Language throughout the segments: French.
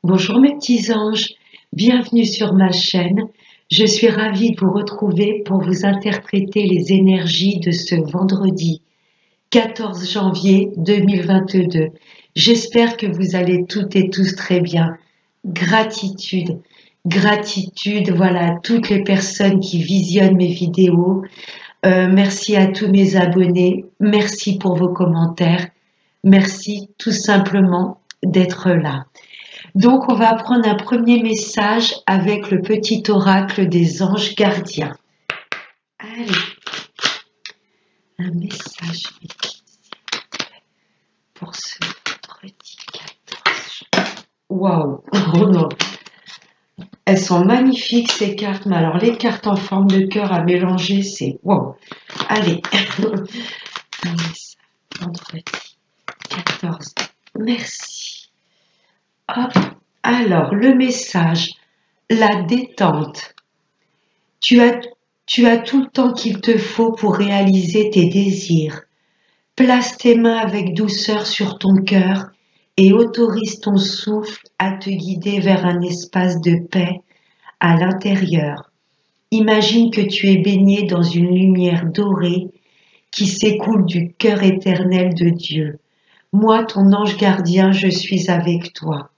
Bonjour mes petits anges, bienvenue sur ma chaîne. Je suis ravie de vous retrouver pour vous interpréter les énergies de ce vendredi 14 janvier 2022. J'espère que vous allez toutes et tous très bien. Gratitude, gratitude, voilà, à toutes les personnes qui visionnent mes vidéos. Merci à tous mes abonnés, merci pour vos commentaires, merci tout simplement d'être là. Donc, on va prendre un premier message avec le petit oracle des anges gardiens. Allez, un message pour ce vendredi 14. Waouh, oh non, elles sont magnifiques ces cartes. Mais alors, les cartes en forme de cœur à mélanger, c'est waouh. Allez, un message vendredi 14. Merci. Hop. Alors, le message, la détente. Tu as tout le temps qu'il te faut pour réaliser tes désirs. Place tes mains avec douceur sur ton cœur et autorise ton souffle à te guider vers un espace de paix à l'intérieur. Imagine que tu es baigné dans une lumière dorée qui s'écoule du cœur éternel de Dieu. Moi, ton ange gardien, je suis avec toi.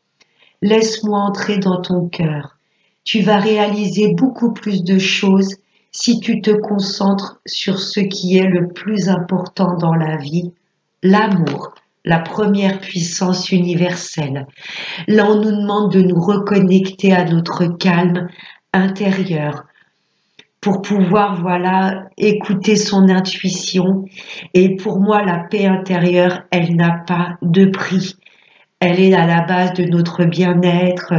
Laisse-moi entrer dans ton cœur. Tu vas réaliser beaucoup plus de choses si tu te concentres sur ce qui est le plus important dans la vie, l'amour, la première puissance universelle. Là, on nous demande de nous reconnecter à notre calme intérieur pour pouvoir, voilà, écouter son intuition. Et pour moi, la paix intérieure, elle n'a pas de prix. Elle est à la base de notre bien-être.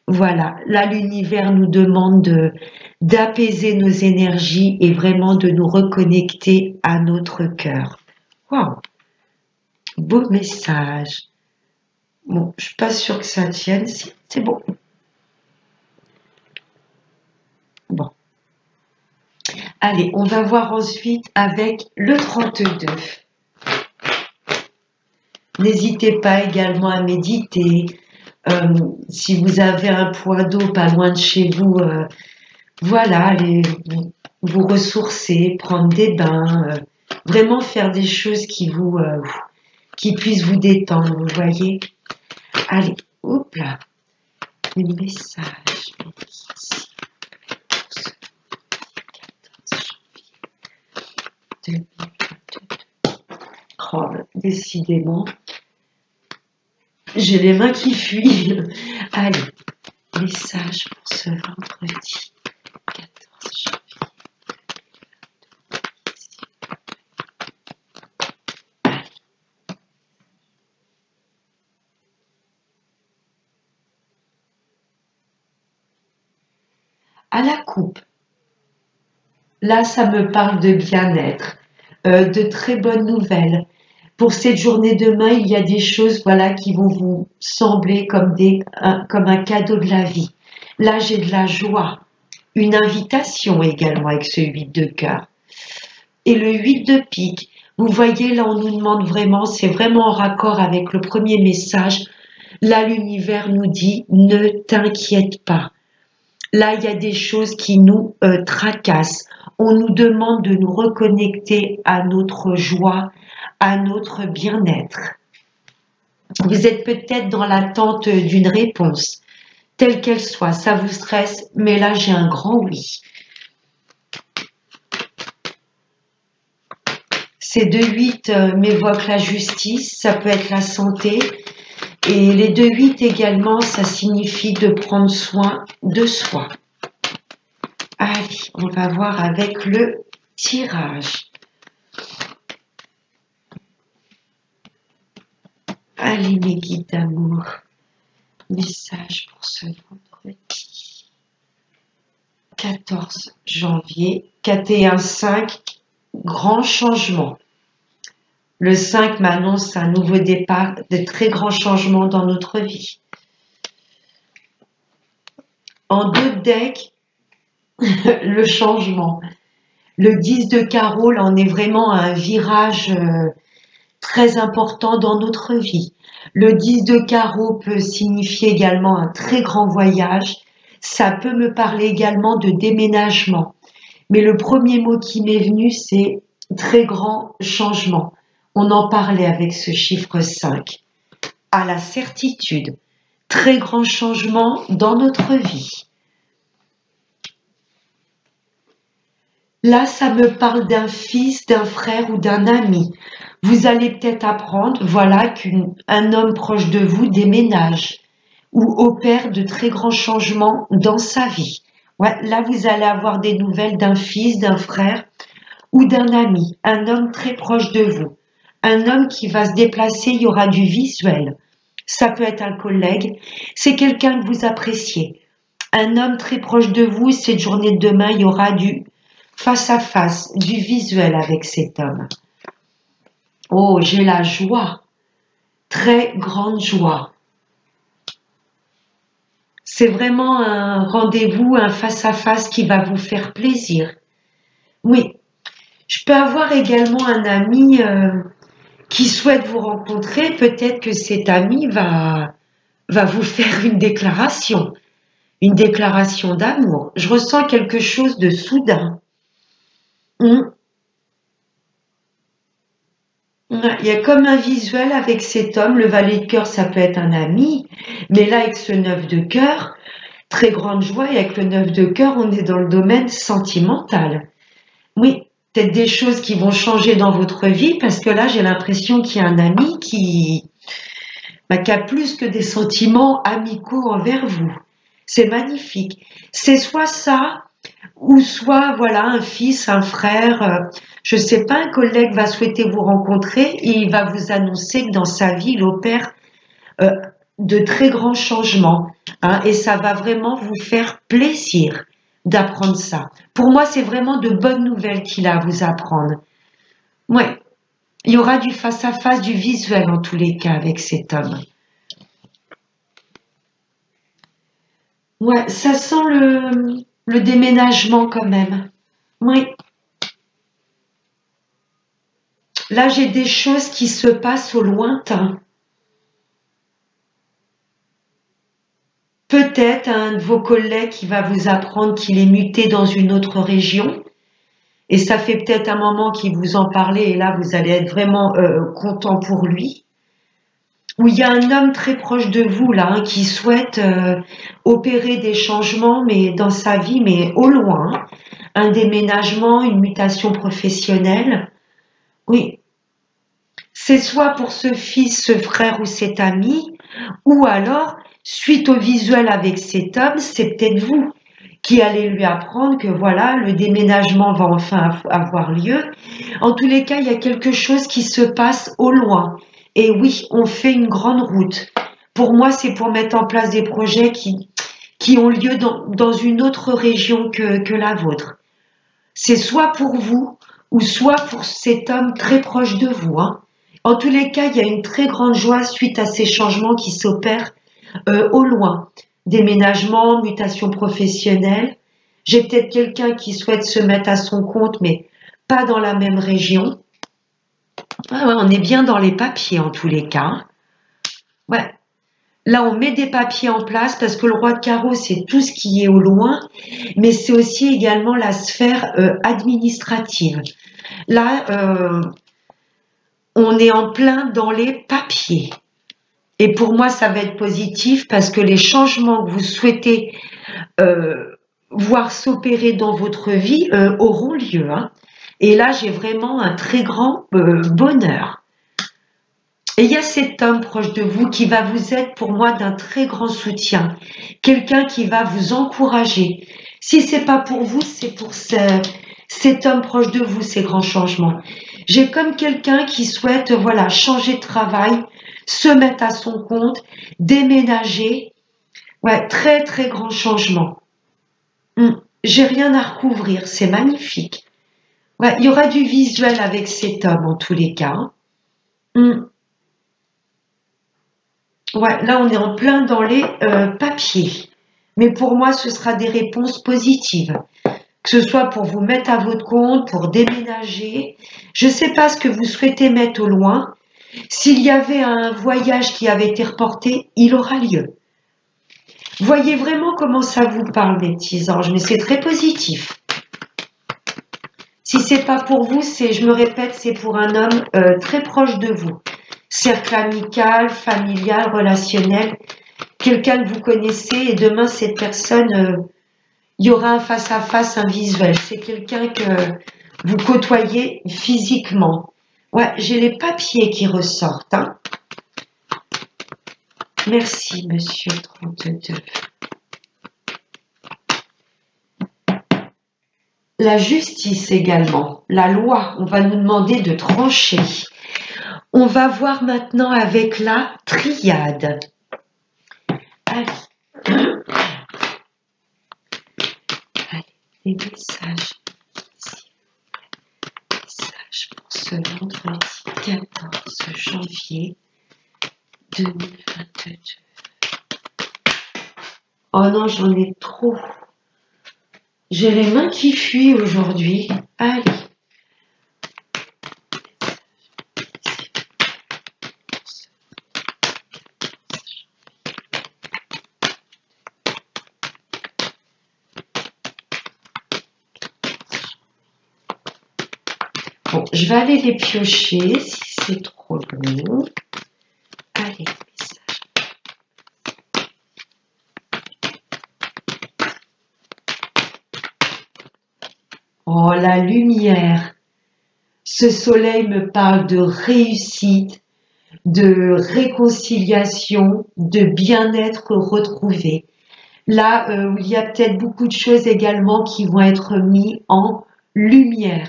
Voilà, là l'univers nous demande d'apaiser nos énergies et vraiment de nous reconnecter à notre cœur. Waouh, beau message. Bon, je suis pas sûre que ça tienne. Si, c'est bon. Bon. Allez, on va voir ensuite avec le 32. N'hésitez pas également à méditer. Si vous avez un point d'eau pas loin de chez vous, voilà, allez vous ressourcer, prendre des bains, vraiment faire des choses qui puissent vous détendre, vous voyez. Allez, hop là, le message. Oh, décidément, j'ai les mains qui fuient. Allez, message pour ce vendredi 14 janvier. À la coupe. Là, ça me parle de bien-être, de très bonnes nouvelles. Pour cette journée demain, il y a des choses, voilà, qui vont vous sembler comme un cadeau de la vie. Là, j'ai de la joie, une invitation également avec ce 8 de cœur. Et le 8 de pique, vous voyez, là, on nous demande vraiment, c'est vraiment en raccord avec le premier message. Là, l'univers nous dit, ne t'inquiète pas. Là, il y a des choses qui nous tracassent. On nous demande de nous reconnecter à notre joie, à notre bien-être. Vous êtes peut-être dans l'attente d'une réponse, telle qu'elle soit. Ça vous stresse, mais là, j'ai un grand oui. Ces 2-8 m'évoquent la justice, ça peut être la santé. Et les 2-8 également, ça signifie de prendre soin de soi. Allez, on va voir avec le tirage. Allez, mes guides d'amour. Message pour ce vendredi 14 janvier. 4 et 1, 5. Grand changement. Le 5 m'annonce un nouveau départ, de très grands changements dans notre vie. En 2 decks, le changement. Le 10 de carreau, là, on est vraiment à un virage très important dans notre vie. Le 10 de carreau peut signifier également un très grand voyage. Ça peut me parler également de déménagement. Mais le premier mot qui m'est venu, c'est très grand changement. On en parlait avec ce chiffre 5. À la certitude, très grand changement dans notre vie. Là, ça me parle d'un fils, d'un frère ou d'un ami. Vous allez peut-être apprendre, voilà, qu'un homme proche de vous déménage ou opère de très grands changements dans sa vie. Ouais, là, vous allez avoir des nouvelles d'un fils, d'un frère ou d'un ami, un homme très proche de vous. Un homme qui va se déplacer, il y aura du visuel. Ça peut être un collègue, c'est quelqu'un que vous appréciez. Un homme très proche de vous, cette journée de demain, il y aura du face à face, du visuel avec cet homme. Oh, j'ai la joie, très grande joie. C'est vraiment un rendez-vous, un face-à-face qui va vous faire plaisir. Oui, je peux avoir également un ami qui souhaite vous rencontrer. Peut-être que cet ami va vous faire une déclaration d'amour. Je ressens quelque chose de soudain. Il y a comme un visuel avec cet homme. Le valet de cœur, ça peut être un ami, mais là, avec ce 9 de cœur, très grande joie, et avec le 9 de cœur, on est dans le domaine sentimental. Oui, peut-être des choses qui vont changer dans votre vie, parce que là, j'ai l'impression qu'il y a un ami qui a plus que des sentiments amicaux envers vous. C'est magnifique. C'est soit ça, ou soit, voilà, un fils, un frère, je sais pas, un collègue va souhaiter vous rencontrer et il va vous annoncer que dans sa vie, il opère euh, de très grands changements, hein, et ça va vraiment vous faire plaisir d'apprendre ça. Pour moi, c'est vraiment de bonnes nouvelles qu'il a à vous apprendre. Ouais, il y aura du face-à-face, du visuel en tous les cas avec cet homme. Ouais, ça sent le déménagement quand même. Oui. Là, j'ai des choses qui se passent au lointain. Peut-être un de vos collègues qui va vous apprendre qu'il est muté dans une autre région. Et ça fait peut-être un moment qu'il vous en parlait et là, vous allez être vraiment content pour lui. Ou il y a un homme très proche de vous, là, hein, qui souhaite opérer des changements mais dans sa vie, mais au loin. Un déménagement, une mutation professionnelle. Oui, c'est soit pour ce fils, ce frère ou cet ami, ou alors, suite au visuel avec cet homme, c'est peut-être vous qui allez lui apprendre que voilà, le déménagement va enfin avoir lieu. En tous les cas, il y a quelque chose qui se passe au loin. Et oui, on fait une grande route. Pour moi, c'est pour mettre en place des projets qui ont lieu dans une autre région que la vôtre. C'est soit pour vous ou soit pour cet homme très proche de vous, hein. En tous les cas, il y a une très grande joie suite à ces changements qui s'opèrent au loin. Déménagement, mutation professionnelle. J'ai peut-être quelqu'un qui souhaite se mettre à son compte, mais pas dans la même région. Ah ouais, on est bien dans les papiers en tous les cas, hein. Ouais. Là, on met des papiers en place parce que le roi de carreau, c'est tout ce qui est au loin, mais c'est aussi également la sphère administrative. Là, on est en plein dans les papiers. Et pour moi, ça va être positif parce que les changements que vous souhaitez voir s'opérer dans votre vie auront lieu, hein. Et là, j'ai vraiment un très grand bonheur. Et il y a cet homme proche de vous qui va vous être pour moi d'un très grand soutien. Quelqu'un qui va vous encourager. Si c'est pas pour vous, c'est pour cet homme proche de vous, ces grands changements. J'ai comme quelqu'un qui souhaite, voilà, changer de travail, se mettre à son compte, déménager. Ouais, très très grand changement. J'ai rien à recouvrir, c'est magnifique. Ouais, il y aura du visuel avec cet homme en tous les cas. Ouais, là on est en plein dans les papiers. Mais pour moi, ce sera des réponses positives. Que ce soit pour vous mettre à votre compte, pour déménager. Je ne sais pas ce que vous souhaitez mettre au loin, S'il y avait un voyage qui avait été reporté, il aura lieu. Voyez vraiment comment ça vous parle, mes petits anges, mais c'est très positif. Si c'est pas pour vous, c'est, je me répète, c'est pour un homme très proche de vous. Cercle amical, familial, relationnel, quelqu'un que vous connaissez et demain cette personne, il y aura un face-à-face, un visuel. C'est quelqu'un que vous côtoyez physiquement. Ouais, j'ai les papiers qui ressortent. Hein. Merci, monsieur 32. La justice également, la loi, on va nous demander de trancher. On va voir maintenant avec la triade. Allez, des messages. Messages pour ce vendredi 14 janvier 2022. Oh non, j'en ai trop. J'ai les mains qui fuient aujourd'hui. Allez. Bon, je vais aller les piocher si c'est trop long. Allez, message. Oh, la lumière. Ce soleil me parle de réussite, de réconciliation, de bien-être retrouvé. Là où il y a peut-être beaucoup de choses également qui vont être mises en lumière.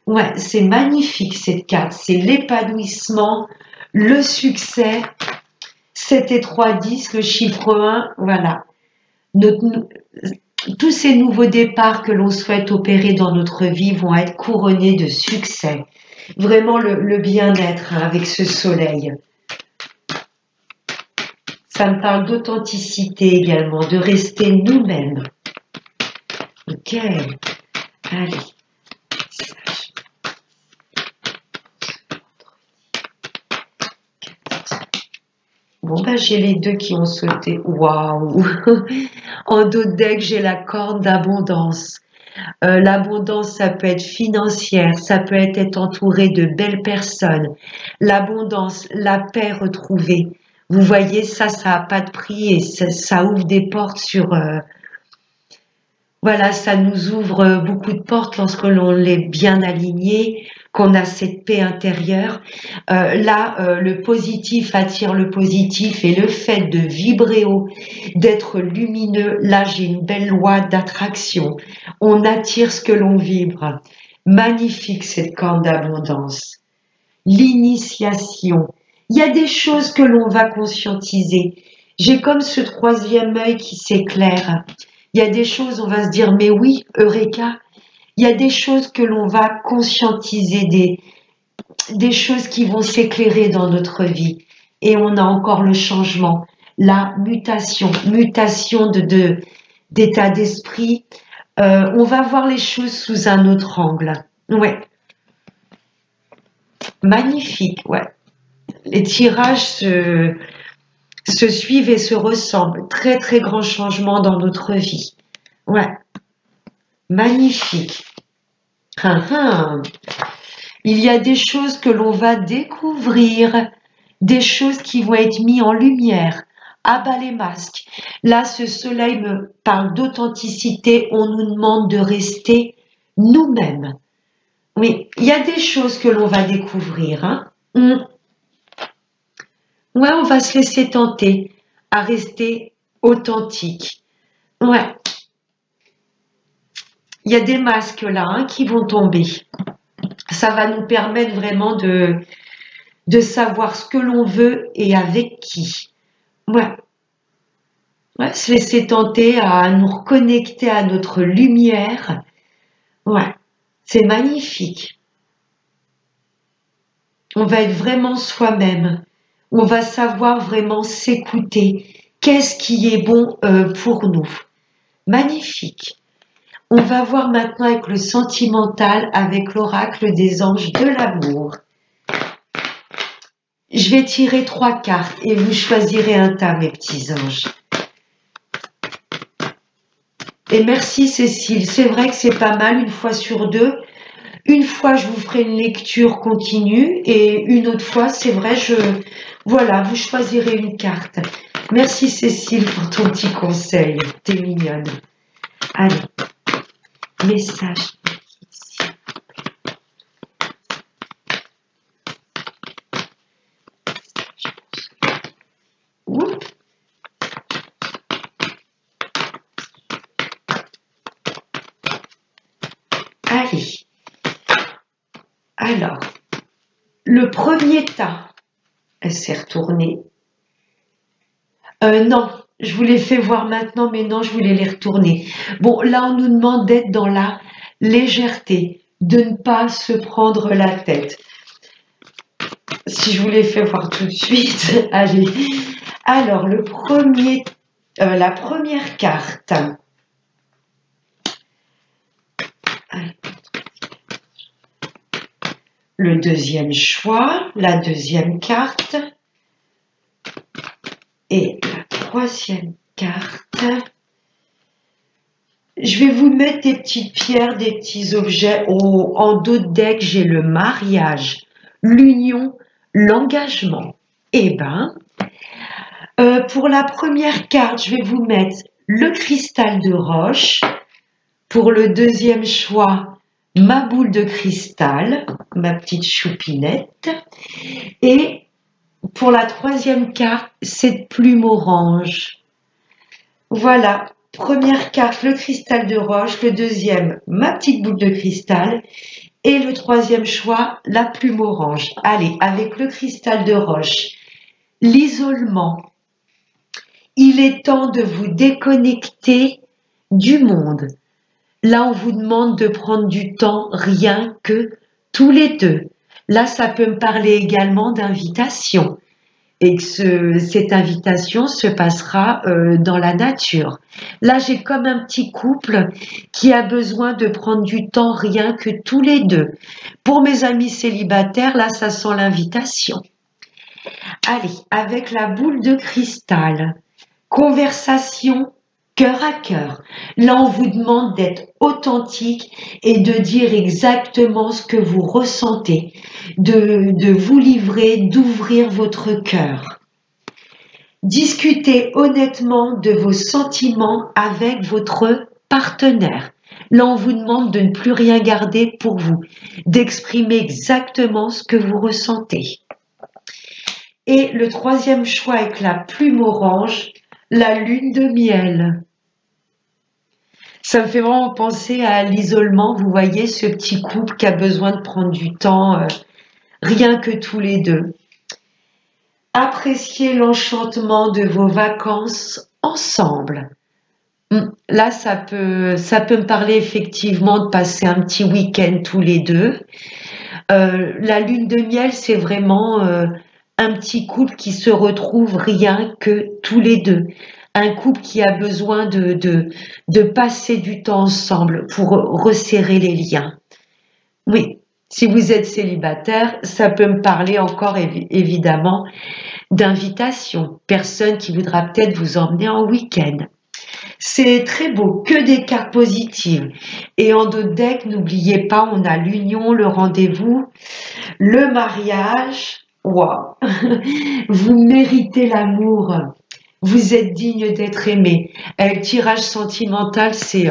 Ouais, c'est magnifique cette carte. C'est l'épanouissement, le succès. 7 et 3, 10, le chiffre 1, voilà. Tous ces nouveaux départs que l'on souhaite opérer dans notre vie vont être couronnés de succès. Vraiment le bien-être hein, avec ce soleil. Ça me parle d'authenticité également, de rester nous-mêmes. Ok, allez. Bon, ben, j'ai les deux qui ont sauté. Waouh! En dos de deck, j'ai la corne d'abondance. L'abondance, ça peut être financière, ça peut être entouré de belles personnes. L'abondance, la paix retrouvée. Vous voyez, ça n'a pas de prix et ça ouvre des portes sur... voilà, ça nous ouvre beaucoup de portes lorsque l'on est bien aligné, qu'on a cette paix intérieure. Le positif attire le positif et le fait de vibrer haut, d'être lumineux, là j'ai une belle loi d'attraction. On attire ce que l'on vibre. Magnifique cette corne d'abondance. L'initiation. Il y a des choses que l'on va conscientiser. J'ai comme ce troisième œil qui s'éclaire. Il y a des choses, on va se dire, mais oui, Eureka, il y a des choses que l'on va conscientiser, des choses qui vont s'éclairer dans notre vie. Et on a encore le changement, la mutation d'état d'esprit. On va voir les choses sous un autre angle. Ouais. Magnifique, ouais. Les tirages se suivent et se ressemblent. Très, très grand changement dans notre vie. Ouais. Magnifique. Il y a des choses que l'on va découvrir, des choses qui vont être mises en lumière. Ah bah les masques. Là, ce soleil me parle d'authenticité. On nous demande de rester nous-mêmes. Oui, il y a des choses que l'on va découvrir. Hein. Ouais, on va se laisser tenter à rester authentique. Ouais. Il y a des masques là hein, qui vont tomber. Ça va nous permettre vraiment de savoir ce que l'on veut et avec qui. Ouais. Ouais, se laisser tenter à nous reconnecter à notre lumière. Ouais, c'est magnifique. On va être vraiment soi-même. On va savoir vraiment s'écouter. Qu'est-ce qui est bon pour nous? Magnifique. On va voir maintenant avec le sentimental, avec l'oracle des anges de l'amour. Je vais tirer 3 cartes et vous choisirez un tas, mes petits anges. Et merci Cécile, c'est vrai que c'est pas mal une fois sur deux. Une fois, je vous ferai une lecture continue et une autre fois, c'est vrai, voilà, vous choisirez une carte. Merci Cécile pour ton petit conseil, t'es mignonne. Allez, message. Oups. Allez, alors, le premier tas, elle s'est retournée. Non, je vous les fais voir maintenant, mais non, je voulais les retourner. Bon, là, on nous demande d'être dans la légèreté, de ne pas se prendre la tête. Si je vous les fais voir tout de suite, allez. Alors, la première carte. Le deuxième choix, la deuxième carte. Et la troisième carte. Je vais vous mettre des petites pierres, des petits objets. En dos de deck, j'ai le mariage, l'union, l'engagement. Eh ben, pour la première carte, je vais vous mettre le cristal de roche. Pour le deuxième choix, ma boule de cristal, ma petite choupinette. Et pour la troisième carte, cette plume orange. Voilà, première carte, le cristal de roche. Le deuxième, ma petite boule de cristal. Et le troisième choix, la plume orange. Allez, avec le cristal de roche, l'isolement. Il est temps de vous déconnecter du monde. Là, on vous demande de prendre du temps rien que tous les deux. Là, ça peut me parler également d'invitation. Et que cette invitation se passera dans la nature. Là, j'ai comme un petit couple qui a besoin de prendre du temps rien que tous les deux. Pour mes amis célibataires, là, ça sent l'invitation. Allez, avec la boule de cristal, conversation cœur à cœur. Là, on vous demande d'être authentique et de dire exactement ce que vous ressentez, de vous livrer, d'ouvrir votre cœur. Discutez honnêtement de vos sentiments avec votre partenaire. Là, on vous demande de ne plus rien garder pour vous, d'exprimer exactement ce que vous ressentez. Et le troisième choix avec la plume orange, la lune de miel. Ça me fait vraiment penser à l'isolement. Vous voyez, ce petit couple qui a besoin de prendre du temps, rien que tous les deux. Appréciez l'enchantement de vos vacances ensemble. Là, ça peut me parler effectivement de passer un petit week-end tous les deux. La lune de miel, c'est vraiment un petit couple qui se retrouve rien que tous les deux. Un couple qui a besoin de passer du temps ensemble pour resserrer les liens. Oui, si vous êtes célibataire, ça peut me parler encore évidemment d'invitation. Personne qui voudra peut-être vous emmener en week-end. C'est très beau, que des cartes positives. Et en dos de deck, n'oubliez pas, on a l'union, le rendez-vous, le mariage. Waouh! Vous méritez l'amour. Vous êtes digne d'être aimé. Le tirage sentimental, c'est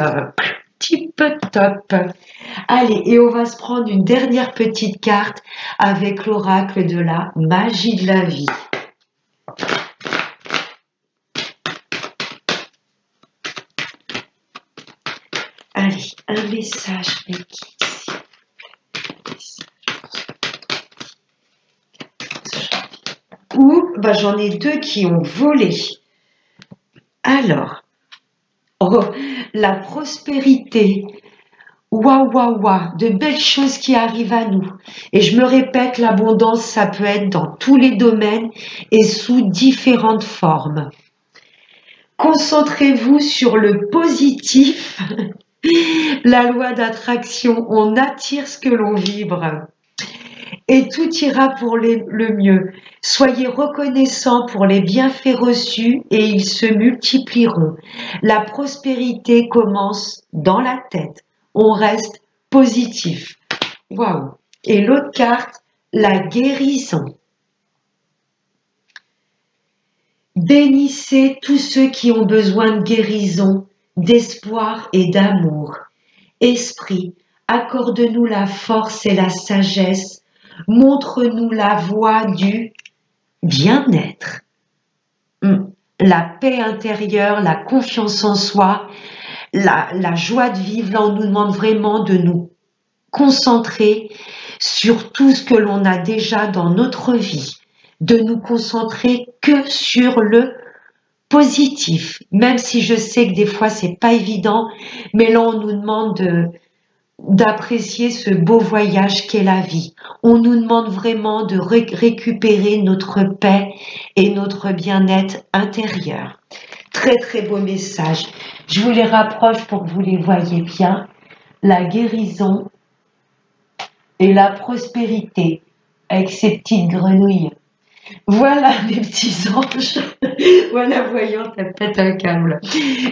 tip top. Allez, et on va se prendre une dernière petite carte avec l'oracle de la magie de la vie. Allez, un message, Reiki. Ou, j'en ai deux qui ont volé. Alors, la prospérité. Waouh, waouh, waouh, de belles choses qui arrivent à nous. Et je me répète, l'abondance, ça peut être dans tous les domaines et sous différentes formes. Concentrez-vous sur le positif. La loi d'attraction, on attire ce que l'on vibre. et tout ira pour le mieux. Soyez reconnaissants pour les bienfaits reçus et ils se multiplieront. La prospérité commence dans la tête. On reste positif. Waouh! Et l'autre carte, la guérison. Bénissez tous ceux qui ont besoin de guérison, d'espoir et d'amour. Esprit, accorde-nous la force et la sagesse. Montre-nous la voie du bien-être, la paix intérieure, la confiance en soi, la joie de vivre. Là, on nous demande vraiment de nous concentrer sur tout ce que l'on a déjà dans notre vie, de nous concentrer que sur le positif, même si je sais que des fois c'est pas évident, mais là on nous demande d'apprécier ce beau voyage qu'est la vie. On nous demande vraiment de récupérer notre paix et notre bien-être intérieur. Très très beau message. Je vous les rapproche pour que vous les voyez bien. La guérison et la prospérité avec ces petites grenouilles. Voilà mes petits anges. Voilà, voyons, ça pète un câble.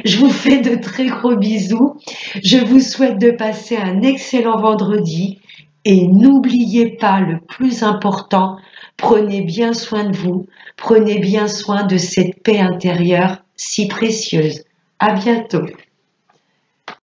Je vous fais de très gros bisous. Je vous souhaite de passer un excellent vendredi. Et n'oubliez pas le plus important, prenez bien soin de vous. Prenez bien soin de cette paix intérieure si précieuse. À bientôt.